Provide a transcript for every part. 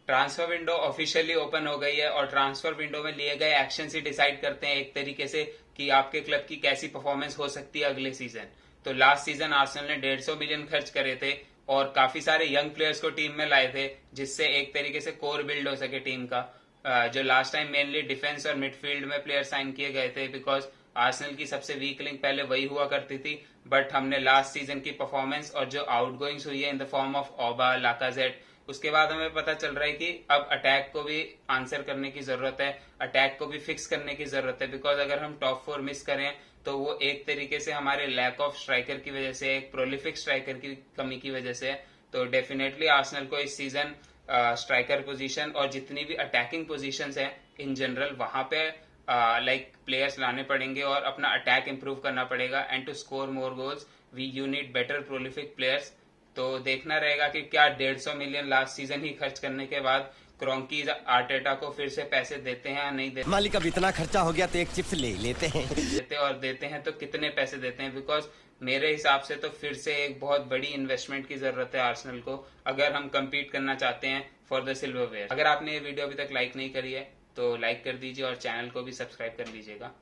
Transfer window officially open हो गई है और ट्रांसफर विंडो में लिए गए एक्शन ही डिसाइड करते हैं एक तरीके से कि आपके क्लब की कैसी परफॉर्मेंस हो सकती है अगले सीजन। तो लास्ट सीजन आर्सेनल ने 150 मिलियन खर्च करे थे और काफी सारे यंग प्लेयर्स को टीम में लाए थे जिससे एक तरीके से कोर बिल्ड हो सके टीम का। जो लास्ट टाइम मेनली डिफेंस और मिडफील्ड में प्लेयर साइन किए गए थे बिकॉज आर्सेनल की सबसे वीक लिंक पहले वही हुआ करती थी। बट हमने लास्ट सीजन की परफॉर्मेंस और जो आउटगोइंग्स हुई है in the form of Auba, Lacazette, उसके बाद हमें पता चल रहा है कि अब अटैक को भी आंसर करने की जरूरत है, अटैक को भी फिक्स करने की जरूरत है। बिकॉज अगर हम टॉप 4 मिस करें तो वो एक तरीके से हमारे लैक ऑफ स्ट्राइकर की वजह से, एक प्रोलिफिक स्ट्राइकर की कमी की वजह से है। तो डेफिनेटली आर्सेनल को इस सीजन स्ट्राइकर पोजीशन और जितनी भी अटैकिंग पोजीशंस है इन जनरल वहां पे लाइक प्लेयर्स लाने पड़ेंगे और अपना अटैक इंप्रूव करना पड़ेगा। And to score more goals we you need better prolific players. तो देखना रहेगा कि क्या 150 मिलियन लास्ट सीजन ही खर्च करने के बाद क्रोंकी आर्टेटा को फिर से पैसे देते हैं या नहीं देते। मालिक अब इतना खर्चा हो गया तो एक चिप्स ले लेते हैं। देते हैं तो कितने पैसे देते हैं। बिकॉज मेरे हिसाब से तो फिर से एक बहुत बड़ी इन्वेस्टमेंट की जरूरत है आर्सेनल को अगर हम कम्पीट करना चाहते हैं फॉर द सिल्वरवेयर। अगर आपने ये वीडियो अभी तक लाइक नहीं करी है तो लाइक कर दीजिए और चैनल को भी सब्सक्राइब कर लीजिएगा।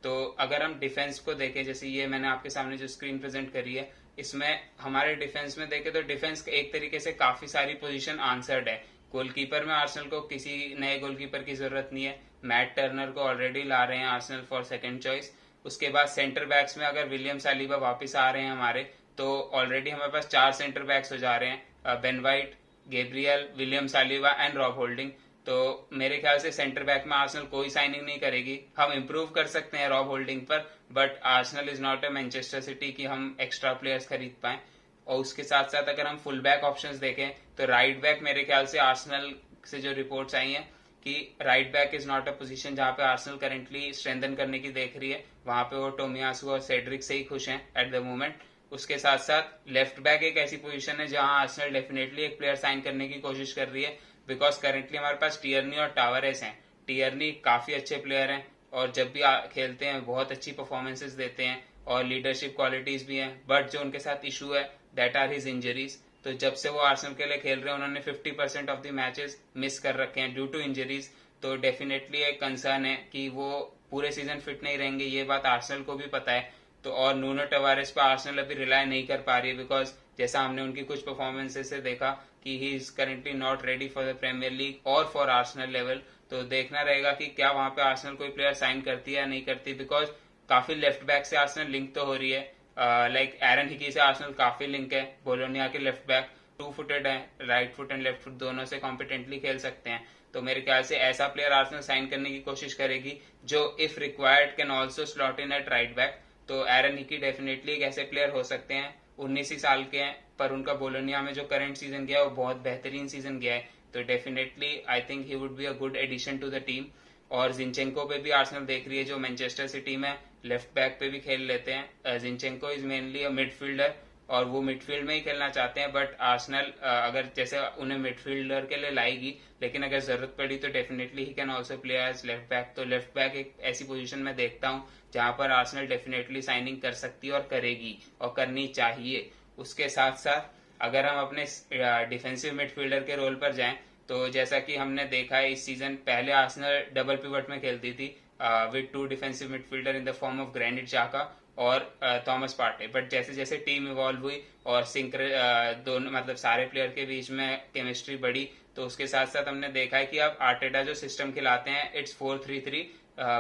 तो अगर हम डिफेंस को देखें, जैसे ये मैंने आपके सामने जो स्क्रीन प्रेजेंट करी है, इसमें हमारे डिफेंस में देखें तो डिफेंस एक तरीके से काफी सारी पोजीशन आंसर्ड है। गोलकीपर में आर्सेनल को किसी नए गोलकीपर की जरूरत नहीं है, मैट टर्नर को ऑलरेडी ला रहे हैं आर्सेनल फॉर सेकंड चॉइस। उसके बाद सेंटर बैक्स में अगर विलियम सालिबा वापस आ रहे हैं हमारे, तो ऑलरेडी हमारे पास 4 सेंटर बैक्स हो जा रहे हैं, Ben White, Gabriel, William Saliba and Rob Holding. तो मेरे ख्याल से सेंटर बैक में आर्सेनल कोई साइनिंग नहीं करेगी। हम इंप्रूव कर सकते हैं रॉब होल्डिंग पर, but Arsenal is not a Manchester City कि हम एक्स्ट्रा प्लेयर्स खरीद पाए। और उसके साथ साथ अगर हम फुल बैक ऑप्शंस देखें तो राइट बैक मेरे ख्याल से आर्सेनल से जो रिपोर्ट्स आई हैं कि right back is not a position जहां पे आर्सेनल करेंटली स्ट्रेंथन करने की देख रही है। वहां पे वो टोमियासु और सेड्रिक से ही खुश हैं एट द मोमेंट। उसके साथ साथ लेफ्ट बैक एक ऐसी पोजीशन है जहां आर्सेनल डेफिनेटली एक प्लेयर साइन करने की कोशिश कर रही है बिकॉज करेंटली हमारे पास टियरनी और टावरेस हैं। टियरनी काफी अच्छे प्लेयर हैं और जब भी खेलते हैं बहुत अच्छी परफॉर्मेंसेस देते हैं और लीडरशिप क्वालिटीज भी हैं। बट जो उनके साथ इशू है दैट आर हिज इंजरीज। तो जब से वो आर्सेनल के लिए खेल रहे हैं उन्होंने 50% ऑफ द मैचेस मिस कर रखे हैं ड्यू टू इंजरीज। तो डेफिनेटली एक कंसर्न है कि वो पूरे सीजन फिट नहीं रहेंगे, ये बात आर्सेनल को भी पता है। तो और नूनो टवारेस पर आर्सेनल अभी रिलाय नहीं कर पा रही है बिकॉज जैसा हमने उनकी कुछ परफॉर्मेंसेस से देखा कि he is currently not ready for the Premier League और फॉर आर्सेनल लेवल। तो देखना रहेगा कि क्या वहां पे आर्सेनल कोई प्लेयर साइन करती है या नहीं करती। बिकॉज काफी लेफ्ट बैक से आर्सेनल लिंक तो हो रही है, लाइक एरन हिकी से आर्सेनल काफी लिंक है। बोलोनिया के लेफ्ट बैक 2 फुटेड है, right foot and left foot दोनों से कॉम्पिटेंटली खेल सकते हैं। तो मेरे ख्याल से ऐसा प्लेयर आर्सेनल साइन करने की कोशिश करेगी जो if required can also slot in at right back. तो एरन हिकी डेफिनेटली एक ऐसे प्लेयर हो सकते हैं, 19 ही साल के हैं, पर उनका बोलोनिया में जो करंट सीजन गया है वो बहुत बेहतरीन सीजन गया है। तो definitely I think he would be a good addition to the team. और जिंचेंको पे भी आर्सेनल देख रही है जो मैनचेस्टर सिटी में लेफ्ट बैक पे भी खेल लेते हैं। Zinchenko is mainly a midfielder और वो मिडफील्ड में ही खेलना चाहते हैं। बट आर्सेनल अगर जैसे उन्हें मिडफील्डर के लिए लाएगी, लेकिन अगर जरूरत पड़ी तो definitely he can also play as left back. तो लेफ्ट बैक एक ऐसी पोजीशन में देखता हूं जहां पर आर्सेनल डेफिनेटली साइनिंग कर सकती है और करेगी और करनी चाहिए। उसके साथ साथ अगर हम अपने डिफेंसिव मिडफील्डर के रोल पर जाएं तो जैसा कि हमने देखा है इस सीजन, पहले आर्सेनल डबल पिवट में खेलती थी with 2 defensive midfielder in the form of Granit Xhaka और थॉमस पार्टे। बट जैसे जैसे टीम इवॉल्व हुई और दोनों मतलब सारे प्लेयर के बीच में केमिस्ट्री बढ़ी, तो उसके साथ साथ हमने देखा है कि अब आर्टेटा जो सिस्टम खिलाते हैं it's 4-3-3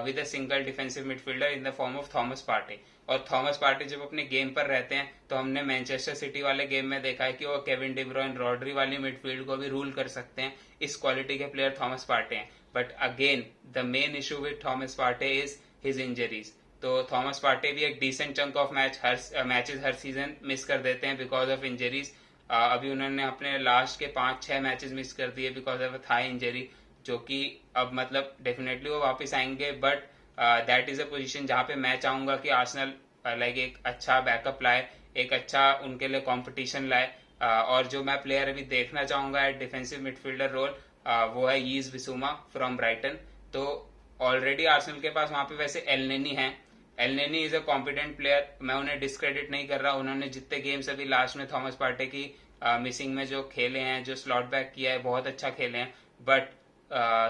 with a single defensive midfielder in the form of Thomas Partey. और थॉमस पार्टे जब अपने गेम पर रहते हैं तो हमने मैनचेस्टर सिटी वाले गेम में देखा है कि वो केविन डी ब्रुयने, रॉड्री वाली मिडफील्ड को भी रूल कर सकते हैं। इस क्वालिटी के प्लेयर थॉमस पार्टे हैं। But again the main issue with Thomas Partey is his injuries. तो थॉमस पार्टे भी एक डिसेंट चंक ऑफ मैचेस हर सीजन मिस कर देते हैं बिकॉज ऑफ इंजरीज। अभी उन्होंने अपने लास्ट के 5-6 मैचेस मिस कर दिए बिकॉज ऑफ थाई इंजरी, जो कि अब मतलब डेफिनेटली वो वापस आएंगे। But that is a position जहां पे मैं चाहूंगा कि आर्सेनल लाइक एक अच्छा बैकअप लाए, एक अच्छा उनके लिए कंपटीशन लाए। और जो मैं प्लेयर अभी देखना चाहूंगा एट डिफेंसिव मिडफील्डर रोल वो है यीज बिसुमा फ्रॉम ब्राइटन। तो ऑलरेडी आर्सेनल के पास वहां पे वैसे एलनेनी है। एलनेनी इज अ कॉम्पिटेंट प्लेयर, मैं उन्हें डिस्क्रेडिट नहीं कर रहा। उन्होंने जितने गेम्स अभी लास्ट में थॉमस पार्टे की मिसिंग में जो खेले हैं, जो स्लॉट बैक किया है, बहुत अच्छा खेले हैं, but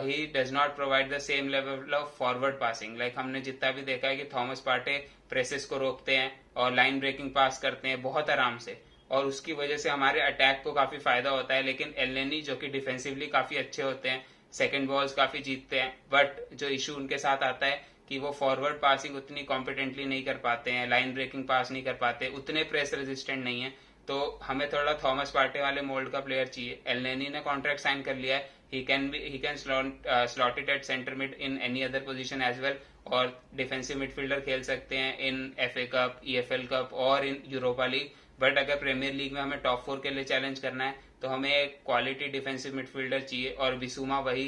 he does not provide the same level of forward passing. Like हमने जितना भी देखा है कि थॉमस पार्टे प्रेसेस को रोकते हैं और लाइन ब्रेकिंग पास करते हैं बहुत आराम से, और उसकी वजह से हमारे अटैक को काफी फायदा होता है। लेकिन एलेनी जो कि डिफेंसिवली काफी अच्छे होते हैं, सेकंड बॉल्स काफी जीतते हैं, बट जो इशू उनके साथ आता है कि वो फॉरवर्ड पासिंग उतनी कॉम्पिटेंटली नहीं कर पाते हैं, लाइन ब्रेकिंग पास नहीं कर पाते, उतने प्रेस रेजिस्टेंट नहीं है। तो हमें थोड़ा थॉमस पार्टे वाले मोल्ड का प्लेयर चाहिए। एलेनी ने कॉन्ट्रैक्ट साइन कर लिया है, he can slot it at center mid in any other position as well, और डिफेंसिव मिडफील्डर खेल सकते हैं इन FA कप, EFL कप और इन यूरोपा लीग। बट अगर प्रीमियर लीग में हमें टॉप 4 के लिए चैलेंज करना है तो हमें एक क्वालिटी डिफेंसिव मिडफील्डर चाहिए, और बिसूमा वही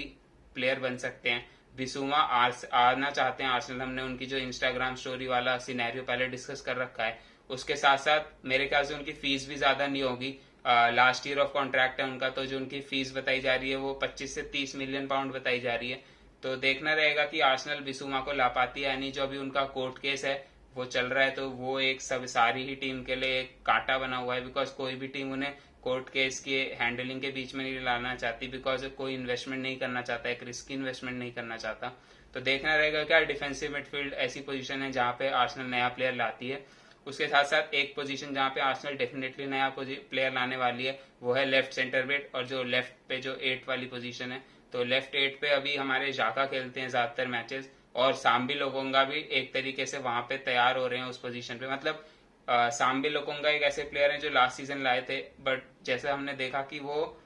प्लेयर बन सकते हैं। बिसूमा आना चाहते हैं आर्सेनल, हमने उनकी जो इंस्टाग्राम स्टोरी वाला सिनेरियो पहले डिस्कस कर रखा है। उसके साथ साथ मेरे ख्याल से उनकी फीस भी ज्यादा नहीं होगी, लास्ट ईयर ऑफ कॉन्ट्रैक्ट है उनका, तो जो उनकी फीस बताई जा रही है वो 25 से 30 मिलियन पाउंड बताई जा रही है। तो देखना रहेगा कि आर्सेनल बिसूमा को ला पाती है, यानी जो अभी उनका कोर्ट केस है वो चल रहा है, तो वो एक सब सारी ही टीम के लिए एक कांटा बना हुआ है, बिकॉज कोई भी टीम उन्हें कोर्ट केस के हैंडलिंग के बीच में नहीं लाना चाहती, बिकॉज कोई इन्वेस्टमेंट नहीं करना चाहता, एक रिस्की इन्वेस्टमेंट नहीं करना चाहता। तो देखना रहेगा क्या डिफेंसिव मिडफील्ड ऐसी पोजीशन है जहां पे आर्सेनल नया प्लेयर लाती है। उसके साथ साथ एक पोजीशन जहां पे आर्सेनल डेफिनेटली नया प्लेयर लाने वाली है वो है लेफ्ट सेंटर मिड, और जो लेफ्ट पे जो 8 वाली पोजीशन है, तो लेफ्ट 8 पे अभी हमारे जाका खेलते हैं ज्यादातर मैचेस, और सांबी लोकोंगा भी एक तरीके से वहां पे तैयार हो रहे हैं उस पोजीशन पे। मतलब सांबी लोकोंगा एक ऐसे प्लेयर हैं जो लास्ट सीजन लाए थे, बट जैसे हमने देखा कि वो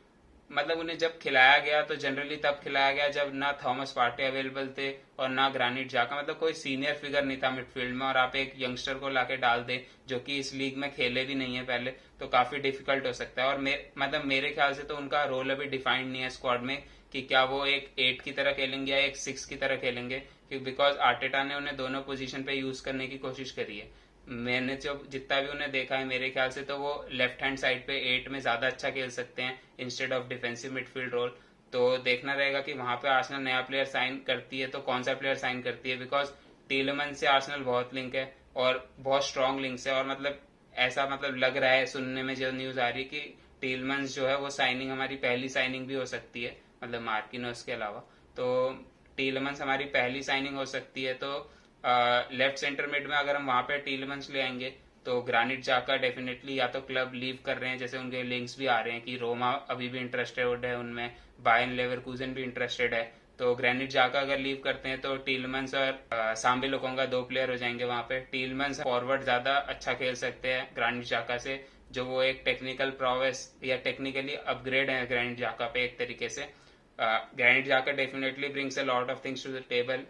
मतलब उन्हें जब खिलाया गया तो जनरली तब खिलाया गया जब ना थॉमस पार्टे अवेलेबल थे और ना ग्रानिट जाका, मतलब कोई सीनियर फिगर नहीं था मिडफील्ड में, और आप एक यंगस्टर को लाके डाल दे जो कि इस लीग में खेले भी नहीं है पहले, तो काफी डिफिकल्ट हो सकता है। और मतलब मेरे ख्याल से तो उनका रोल अभी डिफाइंड नहीं है स्क्वाड में कि क्या वो एक 8 की तरह खेलेंगे या एक 6 की तरह खेलेंगे, क्योंकि बिकॉज आर्टेटा ने उन्हें दोनों पोजीशन पे यूज करने की कोशिश करी है। मैंने जब जितना भी उन्हें देखा है मेरे ख्याल से तो वो लेफ्ट हैंड साइड पे 8 में ज्यादा अच्छा खेल सकते हैं instead of defensive midfield role. तो देखना रहेगा कि वहां पे आर्सेनल नया प्लेयर साइन करती है तो कौन सा प्लेयर साइन करती है, बिकॉज टीलेमन से आर्सेनल बहुत लिंक है और बहुत स्ट्रॉन्ग लिंक्स है, और मतलब ऐसा मतलब लग रहा है सुनने में जो न्यूज आ रही है कि टीलमंस जो है वो साइनिंग हमारी पहली साइनिंग भी हो सकती है, मतलब मार्किनोस के अलावा। तो टीलमंस हमारी पहली साइनिंग हो सकती है। तो लेफ्ट सेंटर मिड में अगर हम वहां पे टीलमंस ले आएंगे तो ग्रानिट जाका डेफिनेटली या तो क्लब लीव कर रहे हैं, जैसे उनके लिंक्स भी आ रहे हैं कि रोमा अभी भी इंटरेस्टेड है उनमें, बायन लेवरकुजन भी इंटरेस्टेड है। तो ग्रेनिट जाका अगर लीव करते हैं तो टीलमंस और सांबे लोकोंगा 2 प्लेयर हो जाएंगे वहां पे। टीलमंस फॉरवर्ड ज्यादा अच्छा खेल सकते हैं ग्रेनिट जाका से, जो वो एक टेक्निकल प्रोवेस या टेक्निकली अपग्रेड है ग्रेनिट जाका पे एक तरीके से। Granit Xhaka definitely brings a lot of things to the table,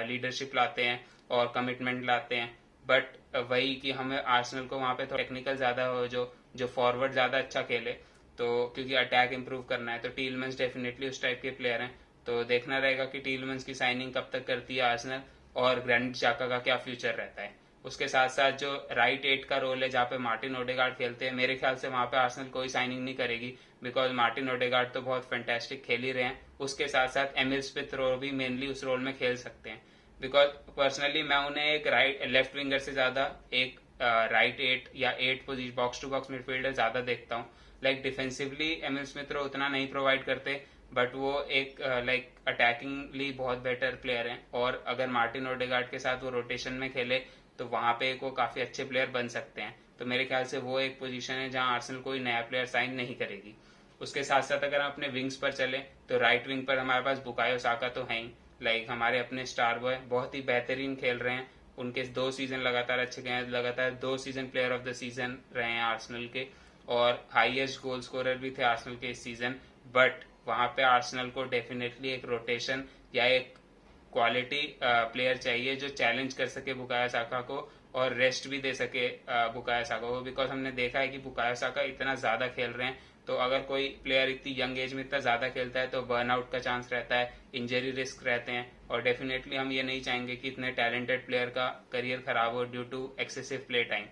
leadership लाते हैं और कमिटमेंट लाते हैं, बट वही कि हमें आर्सेनल को वहां पे टेक्निकल ज्यादा हो, जो फॉरवर्ड ज्यादा अच्छा खेले, तो क्योंकि अटैक इंप्रूव करना है, तो टीलमंस डेफिनेटली उस टाइप के प्लेयर हैं। तो देखना रहेगा कि टीलमंस की साइनिंग कब तक करती है आर्सेनल और ग्रेनिट जाका का क्या फ्यूचर रहता है। उसके साथ साथ जो राइट 8 का रोल है जहाँ पे मार्टिन ओडेगार्ड खेलते हैं, मेरे ख्याल से वहां पे आर्सेनल कोई साइनिंग नहीं करेगी, बिकॉज मार्टिन ओडेगार्ड तो बहुत फैंटास्टिक खेल ही रहे हैं। उसके साथ साथ एमिल स्मिथ रो भी मेनली उस रोल में खेल सकते हैं, बिकॉज पर्सनली मैं उन्हें एक लेफ्ट विंगर से ज्यादा एक राइट 8 या 8 position box to box midfielder ज्यादा देखता हूँ। Like defensively Emile Smith Rowe उतना नहीं प्रोवाइड करते, बट वो एक लाइक अटैकिंगली बहुत बेटर प्लेयर हैं, और अगर मार्टिन ओडेगार्ड के साथ वो रोटेशन में खेले तो वहां पे वो काफी अच्छे प्लेयर बन सकते हैं। तो मेरे ख्याल से वो एक पोजीशन है जहां आर्सेनल कोई नया प्लेयर साइन नहीं करेगी। उसके साथ साथ अगर हम अपने विंग्स पर चले तो राइट विंग पर हमारे पास बुकायो साका तो है ही, लाइक हमारे अपने स्टार बॉय बहुत ही बेहतरीन खेल रहे हैं, उनके 2 सीजन लगातार अच्छे गए हैं, लगातार 2 season player of the season रहे हैं आर्सेनल के, और हाईएस्ट गोल स्कोरर भी थे आर्सेनल के इस सीजन। बट वहां पे आर्सेनल को डेफिनेटली एक रोटेशन या एक क्वालिटी प्लेयर चाहिए जो चैलेंज कर सके बुकायो साका को और रेस्ट भी दे सके बुकायो साका को, बिकॉज हमने देखा है कि बुकायो साका इतना ज्यादा खेल रहे हैं, तो अगर कोई प्लेयर इतनी यंग एज में इतना ज्यादा खेलता है तो बर्नआउट का चांस रहता है, इंजरी रिस्क रहते हैं, और डेफिनेटली हम ये नहीं चाहेंगे कि इतने टैलेंटेड प्लेयर का करियर खराब हो due to excessive play time.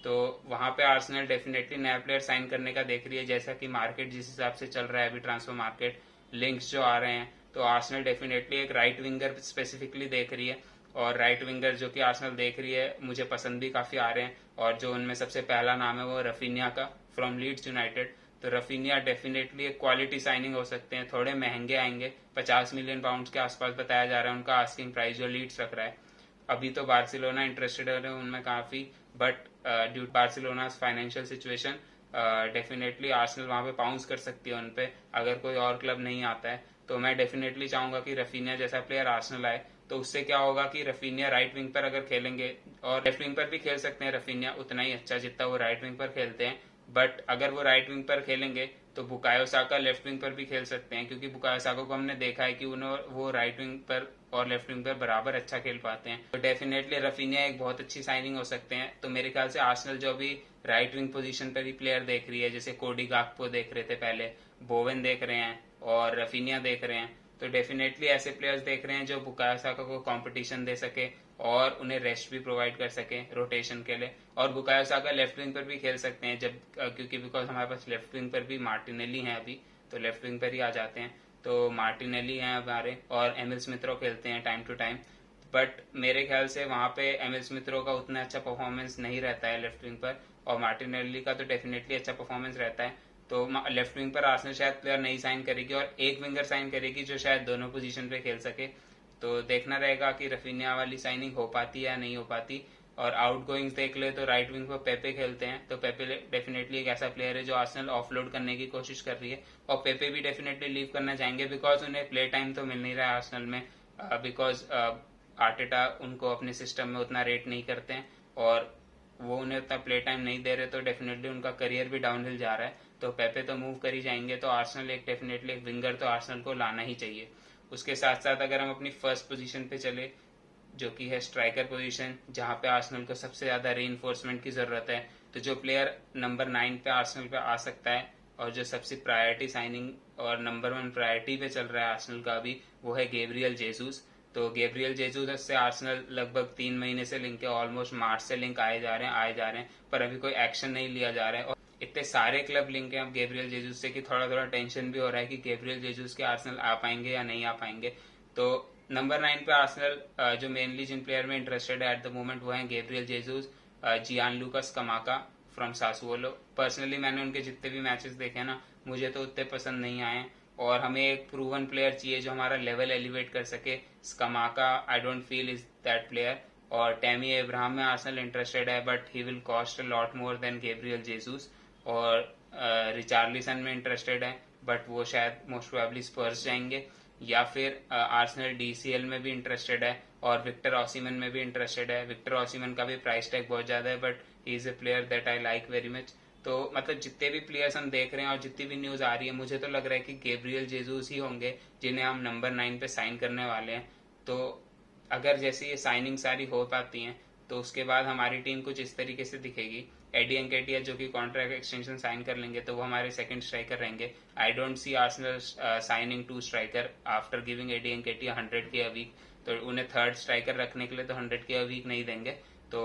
तो वहां पे आर्सेनल डेफिनेटली नया प्लेयर साइन करने का देख रही है, जैसा कि मार्केट जिस हिसाब से चल रहा है अभी ट्रांसफर मार्केट, लिंक्स जो आ रहे हैं, तो आर्सेनल डेफिनेटली एक राइट विंगर स्पेसिफिकली देख रही है, और राइट विंगर जो कि आर्सेनल देख रही है मुझे पसंद भी काफी आ रहे हैं, और जो उनमें सबसे पहला नाम है वो रफीनिया का फ्रॉम लीड्स यूनाइटेड। तो रफीनिया डेफिनेटली एक क्वालिटी साइनिंग हो सकते हैं। थोड़े महंगे आएंगे, 50 मिलियन पाउंड के आसपास बताया जा रहा है उनका आस्किंग प्राइस जो लीड्स रख रहा है। अभी तो बार्सिलोना इंटरेस्टेड है उनमें काफी, but due to Barcelona financial situation definitely Arsenal वहां पे पाउंस कर सकती है उनपे अगर कोई और क्लब नहीं आता है। तो मैं डेफिनेटली चाहूंगा कि रफीनिया जैसा प्लेयर आर्सेनल आए। तो उससे क्या होगा कि रफीनिया राइट विंग पर अगर खेलेंगे, और लेफ्ट विंग पर भी खेल सकते हैं रफीनिया उतना ही अच्छा जितना वो राइट विंग पर खेलते हैं, बट अगर वो राइट विंग पर खेलेंगे तो बुकायो साका लेफ्ट विंग पर भी खेल सकते हैं, क्योंकि बुकायो साका को हमने देखा है कि उन्हें वो राइट विंग पर और लेफ्ट विंग पर बराबर अच्छा खेल पाते हैं। तो डेफिनेटली रफीनिया एक बहुत अच्छी साइनिंग हो सकते हैं। तो मेरे ख्याल से आर्सेनल जो भी राइट विंग पोजीशन पर भी प्लेयर देख रही है, जैसे कोडी गाकपो देख रहे थे पहले, बोवेन देख रहे हैं और रफीनिया देख रहे हैं, तो डेफिनेटली ऐसे प्लेयर्स देख रहे हैं जो बुकायो साका को कंपटीशन दे सके और उन्हें रेस्ट भी प्रोवाइड कर सके रोटेशन के लिए। और बुकायो साका लेफ्ट विंग पर भी खेल सकते हैं जब क्योंकि बिकॉज हमारे पास लेफ्ट विंग पर भी मार्टिनेली हैं अभी, तो लेफ्ट विंग पर ही आ जाते हैं। तो मार्टिनेली हैं हमारे और एमिल स्मिथ रो खेलते हैं टाइम टू टाइम, बट मेरे ख्याल से वहां पे एमिल स्मिथ रो का उतना अच्छा परफॉर्मेंस नहीं रहता है लेफ्ट विंग पर, और मार्टिनेली का तो डेफिनेटली अच्छा परफॉर्मेंस रहता है। तो लेफ्ट विंग पर आर्सेनल शायद प्लेयर नहीं साइन करेगी और एक विंगर साइन करेगी जो शायद दोनों पोजीशन पे खेल सके। तो देखना रहेगा कि रफीनिया वाली साइनिंग हो पाती है या नहीं हो पाती। और आउटगोइंग्स देख ले तो राइट विंग पर पेपे खेलते हैं, तो पेपे डेफिनेटली एक ऐसा प्लेयर है जो आर्सेनल ऑफलोड करने की कोशिश कर रही है, और पेपे भी डेफिनेटली लीव करना चाहेंगे बिकॉज उन्हें प्ले टाइम तो मिल नहीं रहा है आर्सेनल में, बिकॉज आर्टेटा उनको अपने सिस्टम में उतना रेट नहीं करते हैं और वो उन्हें उतना प्ले टाइम नहीं दे रहे, तो डेफिनेटली उनका करियर भी डाउनहिल जा रहा है। तो पेपे तो मूव कर ही जाएंगे, तो आर्सेनल एक डेफिनेटली एक विंगर तो आर्सेनल को लाना ही चाहिए। उसके साथ साथ अगर हम अपनी फर्स्ट पोजीशन पे चले जो कि है स्ट्राइकर पोजीशन, जहां पे आर्सेनल को सबसे ज्यादा रीइंफोर्समेंट की जरूरत है, तो जो प्लेयर नंबर 9 पे आर्सेनल पे आ सकता है और जो सबसे प्रायोरिटी साइनिंग और नंबर 1 प्रायोरिटी पे चल रहा है आर्सेनल का अभी, वो है गैब्रियल जेसूस। तो गैब्रियल जेसूस से आर्सेनल लगभग 3 महीने से लिंक है, ऑलमोस्ट मार्च से लिंक आए जा रहे हैं, पर अभी कोई एक्शन नहीं लिया जा रहा है। और इतने सारे क्लब लिंक हैं अब गैब्रियल जेसूस से कि थोड़ा थोड़ा टेंशन भी हो रहा है कि गैब्रियल जेसूस के आर्सेनल आ पाएंगे या नहीं आ पाएंगे। तो नंबर 9 पे आर्सेनल जो मेनली जिन प्लेयर में इंटरेस्टेड है एट द मोमेंट वो है Gabriel Jesus, Gianluca Scamacca from Sassuolo. Personally मैंने उनके जितने भी मैचेस देखे ना, मुझे तो उतने पसंद नहीं आए, और हमें एक प्रूवन प्लेयर चाहिए जो हमारा लेवल एलिवेट कर सके। Scamacca I don't feel is that player, और टैमी एब्राहम में आर्सेनल इंटरेस्टेड है but he will cost a lot more than Gabriel Jesus. और रिचार्लिसन में इंटरेस्टेड है बट वो शायद मोस्ट प्रोबेबली स्पर्स जाएंगे, या फिर आर्सेनल डीसीएल में भी इंटरेस्टेड है और विक्टर ऑसिमन में भी इंटरेस्टेड है। विक्टर ऑसिमन का भी प्राइस टैग बहुत ज्यादा है but he is a player that I like very much. तो मतलब जितने भी प्लेयर्स हम देख रहे हैं और जितनी भी न्यूज आ रही है, मुझे तो लग रहा है कि गैब्रियल जेसूस ही होंगे जिन्हें हम नंबर 9 पे साइन करने वाले हैं। तो अगर जैसे ये साइनिंग सारी हो पाती हैं तो उसके बाद हमारी टीम कुछ इस तरीके से दिखेगी। एडी एंकेटिया जो कि कॉन्ट्रैक्ट एक्सटेंशन साइन कर लेंगे तो वो हमारे सेकंड स्ट्राइकर रहेंगे। I don't see Arsenal signing 2 striker after giving Eddie Nketiah 100K a week, तो उन्हें थर्ड स्ट्राइकर रखने के लिए तो 100K अ वीक नहीं देंगे। तो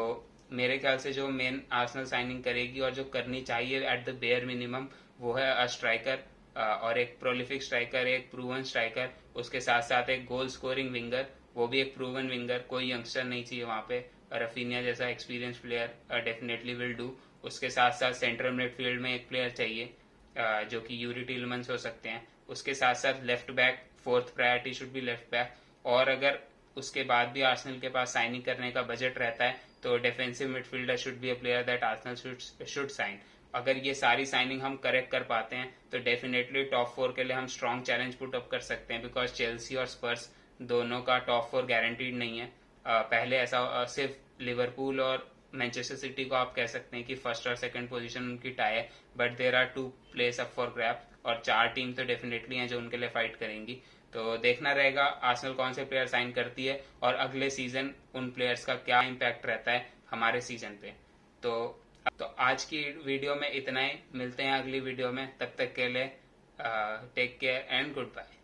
मेरे ख्याल से जो मेन आर्सेनल साइनिंग करेगी और जो करनी चाहिए एट द बेयर मिनिमम, वो है अ स्ट्राइकर और एक प्रोलिफिक स्ट्राइकर, एक प्रूवन स्ट्राइकर, उसके साथ साथ एक गोल स्कोरिंग विंगर, वो भी एक प्रूवन विंगर, कोई यंगस्टर नहीं चाहिए वहां पे। रफीनिया जैसा experience player definitely will do. उसके साथ साथ सेंट्रल मिडफील्ड में एक प्लेयर चाहिए जो कि यूरी टिलमंस हो सकते हैं। उसके साथ साथ left back, fourth priority should be left back. और अगर उसके बाद भी आर्सेनल के पास साइनिंग करने का बजट रहता है तो defensive midfielder should be a player that Arsenal should sign. अगर ये सारी साइनिंग हम करेक्ट कर पाते हैं तो डेफिनेटली टॉप 4 के लिए हम स्ट्रॉन्ग चैलेंज पुट अप कर सकते हैं, बिकॉज चेल्सी और स्पर्स दोनों का टॉप 4 गारंटीड नहीं है। पहले ऐसा सिर्फ लिवरपूल और मैनचेस्टर सिटी को आप कह सकते हैं कि फर्स्ट और सेकंड पोजीशन उनकी टाई है, but there are 2 place up for grab, और 4 टीम तो डेफिनेटली हैं जो उनके लिए फाइट करेंगी। तो देखना रहेगा आर्सेनल कौन से प्लेयर साइन करती है और अगले सीजन उन प्लेयर्स का क्या इम्पैक्ट रहता है हमारे सीजन पे। तो आज की वीडियो में इतना ही, मिलते हैं अगली वीडियो में, तब तक के लिए take care and good bye.